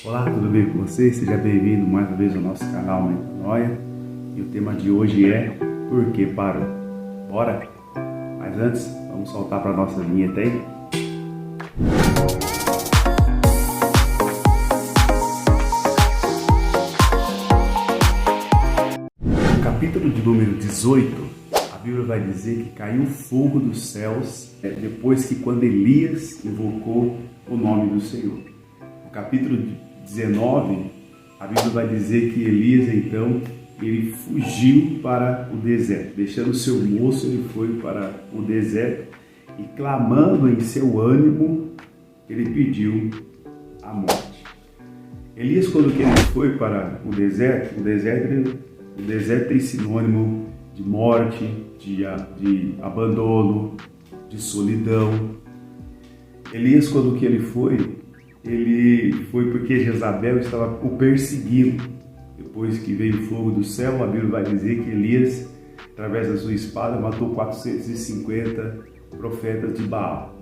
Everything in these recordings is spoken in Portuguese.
Olá, tudo bem com você? Seja bem-vindo mais uma vez ao nosso canal Metanoia. E o tema de hoje é Por que parou? Bora? Mas antes, vamos soltar para a nossa vinheta aí. No capítulo de número 18, a Bíblia vai dizer que caiu fogo dos céus depois que quando Elias invocou o nome do Senhor. No capítulo 19, a Bíblia vai dizer que Elias, então, ele fugiu para o deserto. Deixando seu moço, ele foi para o deserto e, clamando em seu ânimo, ele pediu a morte. Elias, quando ele foi para o deserto tem sinônimo de morte, de abandono, de solidão. Elias, quando ele foi porque Jezabel estava o perseguindo. Depois que veio o fogo do céu, a Bíblia vai dizer que Elias, através da sua espada, matou 450 profetas de Baal.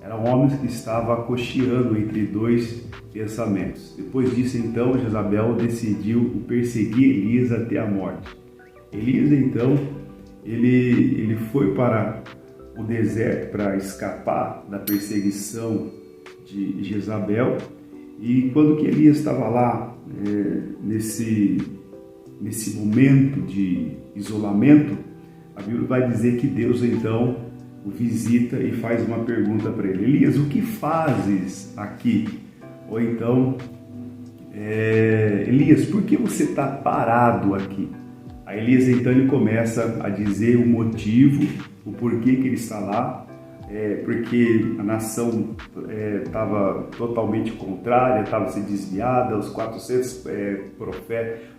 Eram homens que estavam cocheando entre dois pensamentos. Depois disso, então, Jezabel decidiu perseguir Elias até a morte. Elias, então, ele foi para o deserto para escapar da perseguição de Jezabel, e quando que Elias estava lá nesse momento de isolamento, a Bíblia vai dizer que Deus então o visita e faz uma pergunta para ele: Elias, o que fazes aqui? Ou então, Elias, por que você está parado aqui? Aí Elias então ele começa a dizer o motivo, o porquê que ele está lá. Porque a nação estava totalmente contrária, estava se desviada, os 400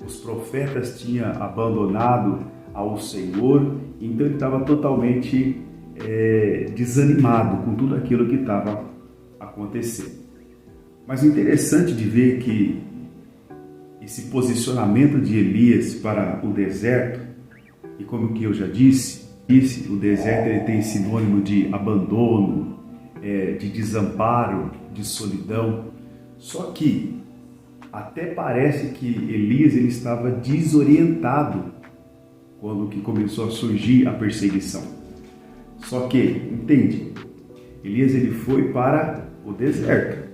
os profetas tinham abandonado ao Senhor, então ele estava totalmente desanimado com tudo aquilo que estava acontecendo. Mas o interessante de ver que esse posicionamento de Elias para o deserto, e como que eu já disse, o deserto ele tem sinônimo de abandono, de desamparo, de solidão. Só que até parece que Elias ele estava desorientado quando que começou a surgir a perseguição. Só que, entende? Elias ele foi para o deserto.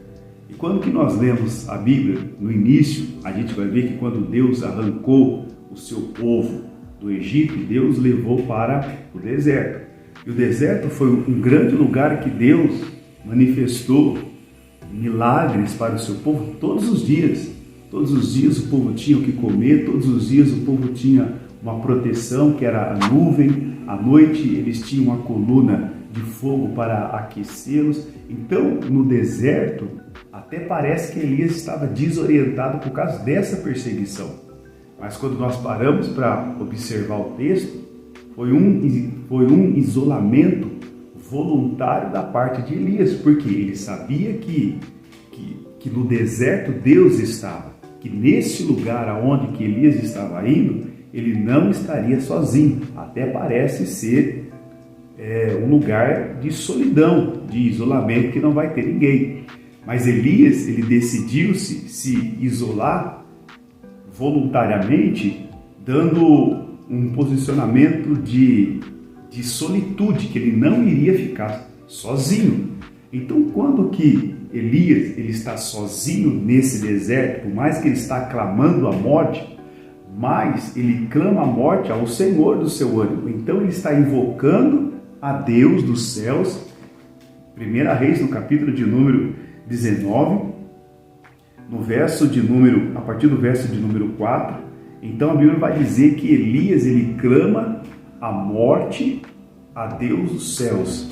E quando que nós lemos a Bíblia, no início, a gente vai ver que quando Deus arrancou o seu povo do Egito, Deus levou para o deserto. E o deserto foi um grande lugar que Deus manifestou milagres para o seu povo todos os dias. Todos os dias o povo tinha o que comer, todos os dias o povo tinha uma proteção, que era a nuvem. À noite eles tinham uma coluna de fogo para aquecê-los. Então, no deserto, até parece que Elias estava desorientado por causa dessa perseguição. Mas quando nós paramos para observar o texto, foi um isolamento voluntário da parte de Elias, porque ele sabia que no deserto Deus estava, que nesse lugar aonde que Elias estava indo, ele não estaria sozinho. Até parece ser um lugar de solidão, de isolamento, que não vai ter ninguém. Mas Elias, ele decidiu se isolar voluntariamente, dando um posicionamento de solitude, que ele não iria ficar sozinho. Então, quando que Elias ele está sozinho nesse deserto, por mais que ele está clamando a morte, mas ele clama a morte ao Senhor do seu ânimo. Então ele está invocando a Deus dos céus. 1 Reis, no capítulo de número 19, a partir do verso de número 4, então a Bíblia vai dizer que Elias ele clama a morte a Deus dos céus.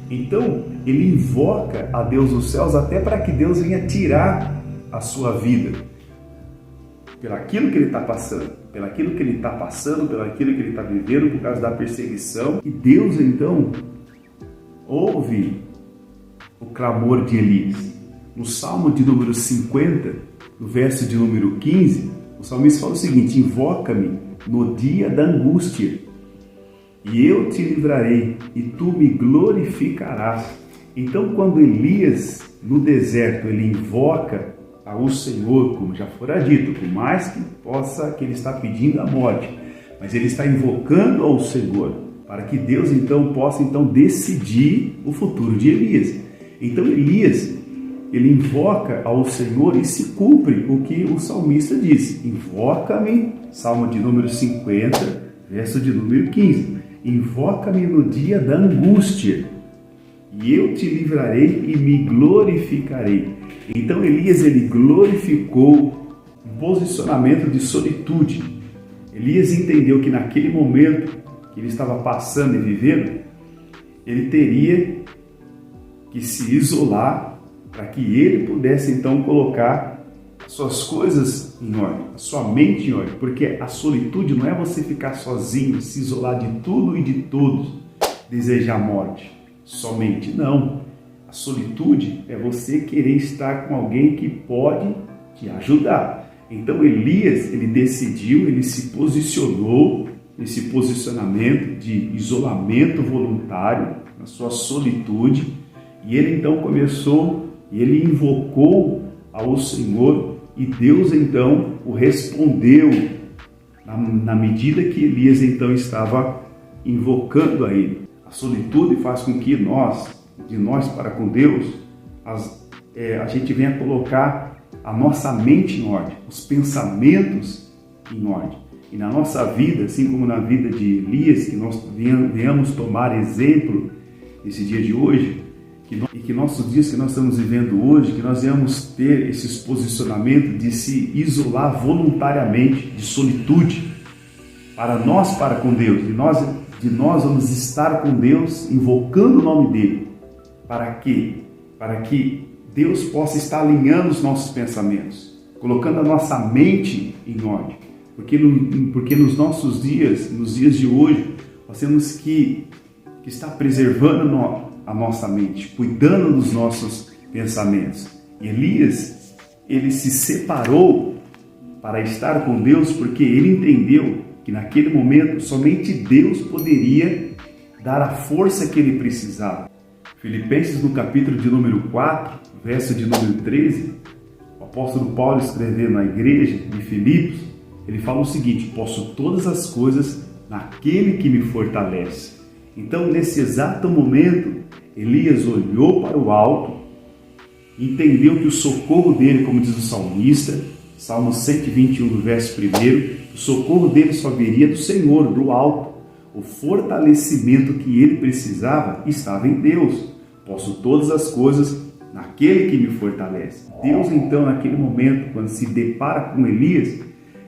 Então ele invoca a Deus dos céus até para que Deus venha tirar a sua vida, pelaquilo que ele está passando, pelo aquilo que ele está vivendo por causa da perseguição. E Deus então ouve o clamor de Elias. No Salmo de número 50, no verso de número 15, o salmista fala o seguinte: invoca-me no dia da angústia, e eu te livrarei, e tu me glorificarás. Então, quando Elias, no deserto, ele invoca a ao Senhor, como já fora dito, por mais que ele está pedindo a morte, mas ele está invocando ao Senhor, para que Deus então possa decidir o futuro de Elias. Então Elias, ele invoca ao Senhor e se cumpre o que o salmista disse: invoca-me, Salmo de número 50, verso de número 15, invoca-me no dia da angústia, e eu te livrarei e me glorificarei. Então Elias, ele glorificou um posicionamento de solitude. Elias entendeu que naquele momento que ele estava passando e vivendo, ele teria que se isolar para que ele pudesse então colocar suas coisas em ordem, a sua mente em ordem, porque a solitude não é você ficar sozinho, se isolar de tudo e de todos, desejar a morte, somente não. A solitude é você querer estar com alguém que pode te ajudar. Então Elias, ele decidiu, ele se posicionou nesse posicionamento de isolamento voluntário, na sua solitude, e ele então começou, e ele invocou ao Senhor, e Deus então o respondeu na medida que Elias então estava invocando a ele. A solitude faz com que de nós para com Deus, a gente venha colocar a nossa mente em ordem, os pensamentos em ordem. E na nossa vida, assim como na vida de Elias, que nós venhamos tomar exemplo nesse dia de hoje, e que nossos dias que nós estamos vivendo hoje, que nós venhamos ter esses posicionamentos de se isolar voluntariamente, de solitude, para com Deus, de nós vamos estar com Deus, invocando o nome dele. Para quê? Para que Deus possa estar alinhando os nossos pensamentos, colocando a nossa mente em ordem. Porque nos nossos dias, nos dias de hoje, nós temos que estar preservando a nossa mente, cuidando dos nossos pensamentos. E Elias, ele se separou para estar com Deus, porque ele entendeu que naquele momento somente Deus poderia dar a força que ele precisava. Filipenses, no capítulo de número 4, verso de número 13, o apóstolo Paulo, escrevendo à igreja de Filipos, ele fala o seguinte: posso todas as coisas naquele que me fortalece. Então, nesse exato momento, Elias olhou para o alto, entendeu que o socorro dele, como diz o salmista, Salmo 121, verso 1, o socorro dele só viria do Senhor, do alto. O fortalecimento que ele precisava estava em Deus. Posso todas as coisas naquele que me fortalece. Deus, então, naquele momento, quando se depara com Elias,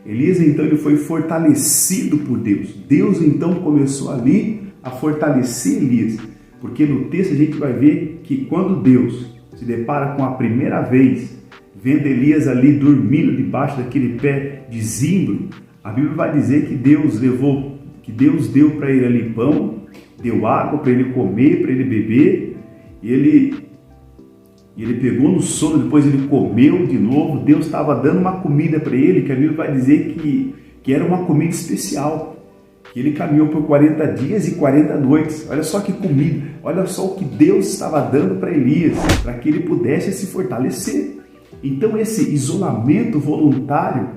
então, ele foi fortalecido por Deus. Deus, então, começou ali a fortalecer Elias. Porque no texto a gente vai ver que quando Deus se depara com a primeira vez, vendo Elias ali dormindo debaixo daquele pé de zimbro, a Bíblia vai dizer que Deus deu para ele ali pão, deu água para ele comer, para ele beber, e ele pegou no sono, depois ele comeu de novo. Deus estava dando uma comida para ele, que a Bíblia vai dizer que era uma comida especial. Que ele caminhou por 40 dias e 40 noites. Olha só que comida, olha só o que Deus estava dando para Elias, para que ele pudesse se fortalecer. Então esse isolamento voluntário,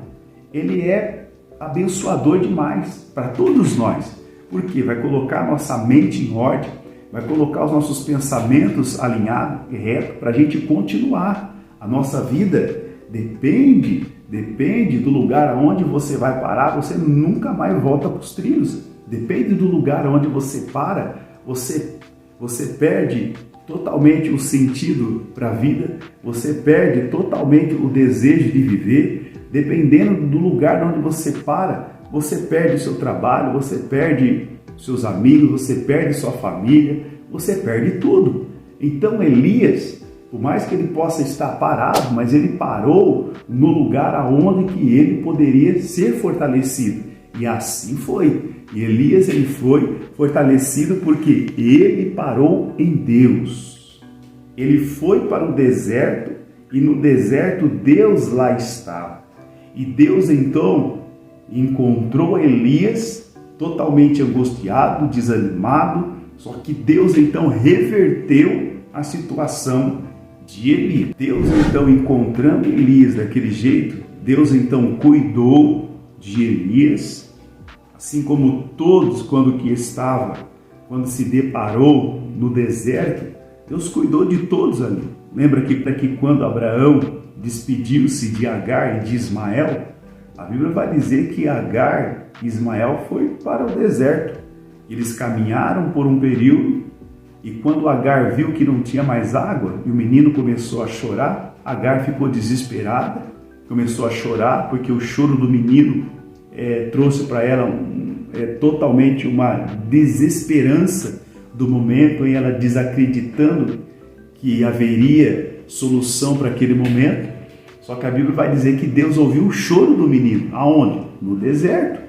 ele é abençoador demais para todos nós. Porque vai colocar a nossa mente em ordem, vai colocar os nossos pensamentos alinhados e retos para a gente continuar. A nossa vida depende do lugar onde você vai parar, você nunca mais volta para os trilhos. Depende do lugar onde você para, você perde totalmente o sentido para a vida, você perde totalmente o desejo de viver. Dependendo do lugar onde você para, você perde o seu trabalho, você perde seus amigos, você perde sua família, você perde tudo. Então Elias, por mais que ele possa estar parado, mas ele parou no lugar aonde que ele poderia ser fortalecido. E assim foi. E Elias, ele foi fortalecido porque ele parou em Deus. Ele foi para o deserto e no deserto Deus lá estava. E Deus então encontrou Elias totalmente angustiado, desanimado, só que Deus então reverteu a situação de Elias. Deus então, encontrando Elias daquele jeito, Deus então cuidou de Elias, assim como todos quando se deparou no deserto, Deus cuidou de todos ali. Lembra que quando Abraão despediu-se de Agar e de Ismael, a Bíblia vai dizer que Agar e Ismael foi para o deserto. Eles caminharam por um período e quando Agar viu que não tinha mais água e o menino começou a chorar, Agar ficou desesperada, começou a chorar porque o choro do menino trouxe para ela totalmente uma desesperança do momento, e ela desacreditando que haveria solução para aquele momento. Só que a Bíblia vai dizer que Deus ouviu o choro do menino. Aonde? No deserto.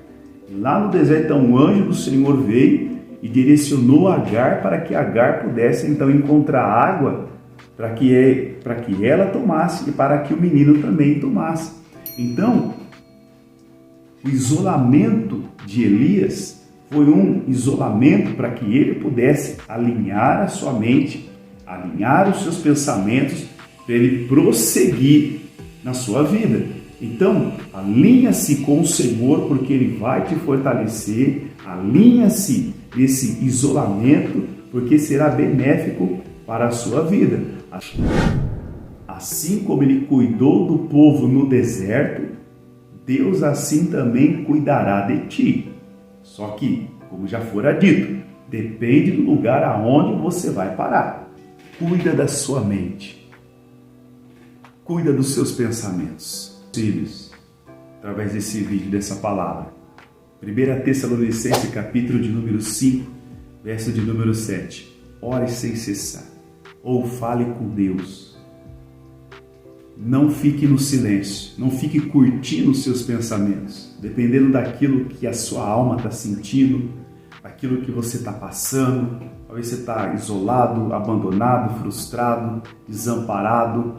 E lá no deserto, então, um anjo do Senhor veio e direcionou Agar para que Agar pudesse então encontrar água para que ela tomasse e para que o menino também tomasse. Então, o isolamento de Elias foi um isolamento para que ele pudesse alinhar a sua mente, alinhar os seus pensamentos, para ele prosseguir na sua vida. Então, alinha-se com o Senhor, porque Ele vai te fortalecer, alinha-se nesse isolamento, porque será benéfico para a sua vida. Assim como Ele cuidou do povo no deserto, Deus assim também cuidará de ti. Só que, como já fora dito, depende do lugar aonde você vai parar. Cuida da sua mente. Cuida dos seus pensamentos. Filhos, através desse vídeo, dessa palavra. 1 Tessalonicenses, capítulo de número 5, verso de número 7. Ore sem cessar, ou fale com Deus. Não fique no silêncio, não fique curtindo os seus pensamentos, dependendo daquilo que a sua alma está sentindo, daquilo que você está passando. Talvez você está isolado, abandonado, frustrado, desamparado.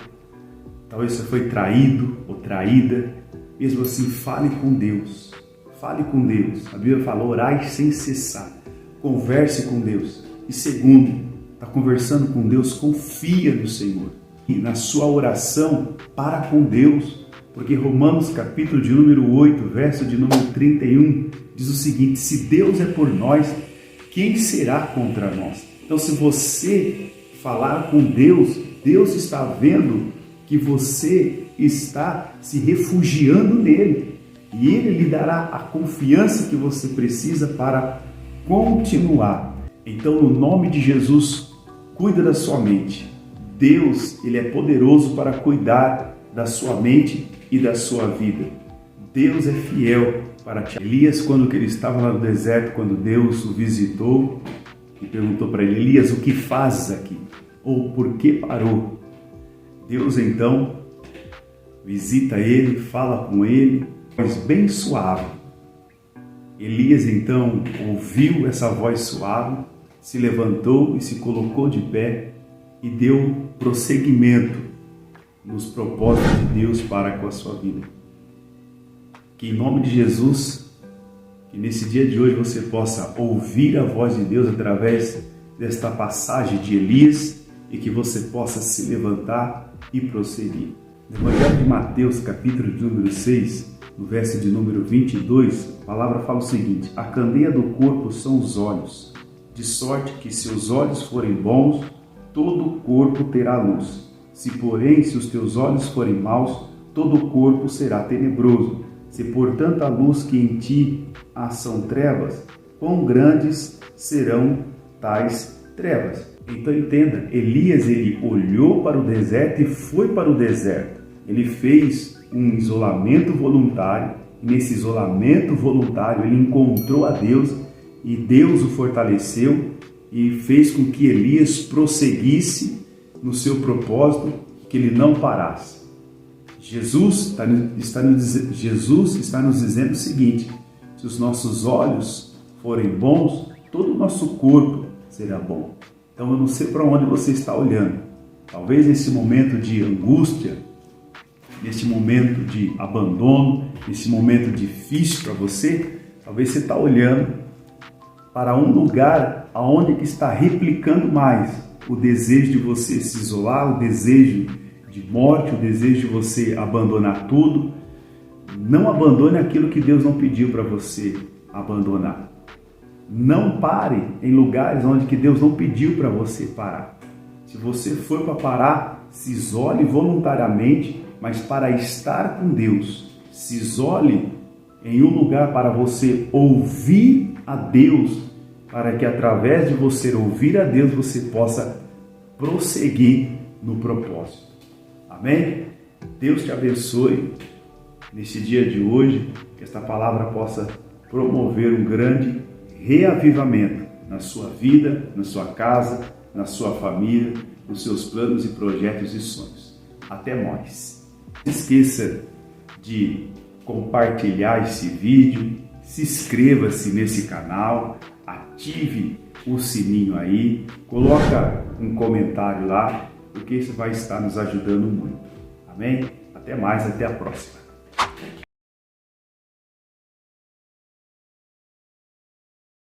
Talvez você foi traído ou traída. Mesmo assim, fale com Deus. Fale com Deus. A Bíblia fala, orai sem cessar. Converse com Deus. E segundo, está conversando com Deus, confia no Senhor. E na sua oração, para com Deus. Porque Romanos capítulo de número 8, verso de número 31, diz o seguinte: se Deus é por nós, quem será contra nós? Então, se você falar com Deus, Deus está vendo que você está se refugiando nele, e ele lhe dará a confiança que você precisa para continuar. Então, no nome de Jesus, cuida da sua mente. Deus, ele é poderoso para cuidar da sua mente e da sua vida. Deus é fiel para ti. Elias, quando ele estava lá no deserto, quando Deus o visitou e perguntou para ele: Elias, o que fazes aqui? Ou por que parou? Deus então visita ele, fala com ele, voz bem suave. Elias então ouviu essa voz suave, se levantou e se colocou de pé e deu prosseguimento nos propósitos de Deus para com a sua vida. Que em nome de Jesus, que nesse dia de hoje você possa ouvir a voz de Deus através desta passagem de Elias e que você possa se levantar e prosseguir. No Evangelho de Mateus, capítulo de número 6, no verso de número 22, a palavra fala o seguinte: a candeia do corpo são os olhos, de sorte que se os olhos forem bons, todo o corpo terá luz. Se os teus olhos forem maus, todo o corpo será tenebroso. Se portanto a luz que em ti há são trevas, quão grandes serão tais trevas? Então entenda, Elias ele olhou para o deserto e foi para o deserto. Ele fez um isolamento voluntário, e nesse isolamento voluntário ele encontrou a Deus e Deus o fortaleceu e fez com que Elias prosseguisse no seu propósito, que ele não parasse. Jesus está nos dizendo o seguinte: se os nossos olhos forem bons, todo o nosso corpo será bom. Então eu não sei para onde você está olhando. Talvez nesse momento de angústia, nesse momento de abandono, nesse momento difícil para você, talvez você está olhando para um lugar aonde que está replicando mais o desejo de você se isolar, o desejo de morte, o desejo de você abandonar tudo. Não abandone aquilo que Deus não pediu para você abandonar. Não pare em lugares onde que Deus não pediu para você parar. Se você for para parar, se isole voluntariamente, mas para estar com Deus. Se isole em um lugar para você ouvir a Deus, para que através de você ouvir a Deus, você possa prosseguir no propósito. Amém? Deus te abençoe neste dia de hoje, que esta palavra possa promover um grande reavivamento na sua vida, na sua casa, na sua família, nos seus planos e projetos e sonhos. Até mais. Não esqueça de compartilhar esse vídeo, se inscreva-se nesse canal, ative o sininho aí, coloca um comentário lá, porque isso vai estar nos ajudando muito. Amém? Até mais, até a próxima.